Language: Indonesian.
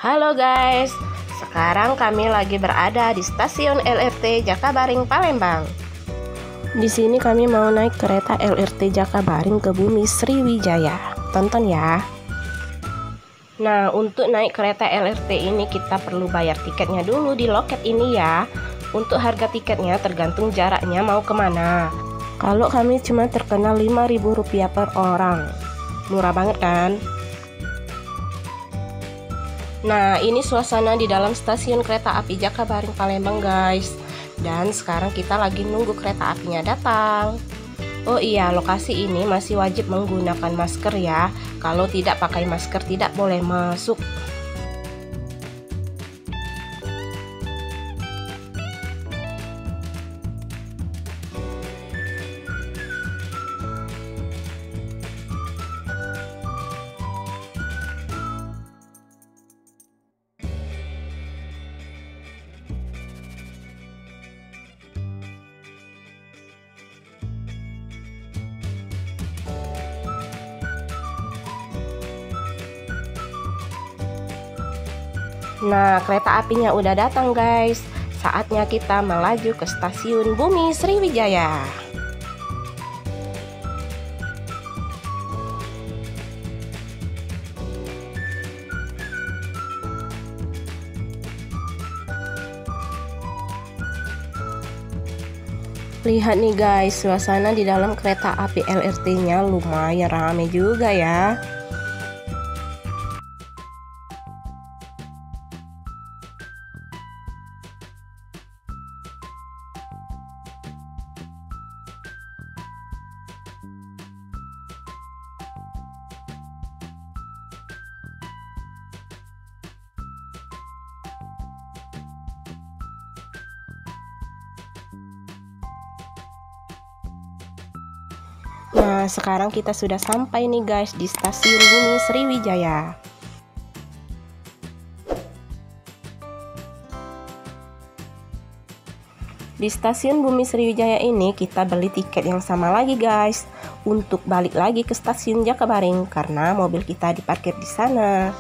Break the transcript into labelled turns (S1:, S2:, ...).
S1: Halo guys, sekarang kami lagi berada di stasiun LRT Jakabaring Palembang. Di sini kami mau naik kereta LRT Jakabaring ke Bumi Sriwijaya. Tonton ya. Nah, untuk naik kereta LRT ini kita perlu bayar tiketnya dulu di loket ini ya. Untuk harga tiketnya tergantung jaraknya mau kemana. Kalau kami cuma terkena Rp5.000 per orang. Murah banget kan? Nah, ini suasana di dalam stasiun kereta api Jakabaring Palembang guys. Dan sekarang kita lagi nunggu kereta apinya datang. Oh iya, lokasi ini masih wajib menggunakan masker ya. Kalau tidak pakai masker tidak boleh masuk. Nah, kereta apinya udah datang guys. Saatnya kita melaju ke stasiun Bumi Sriwijaya. Lihat nih guys, suasana di dalam kereta api LRT-nya lumayan rame juga ya. Nah, sekarang kita sudah sampai nih guys di stasiun Bumi Sriwijaya. Di stasiun Bumi Sriwijaya ini kita beli tiket yang sama lagi guys, untuk balik lagi ke stasiun Jakabaring karena mobil kita diparkir di sana.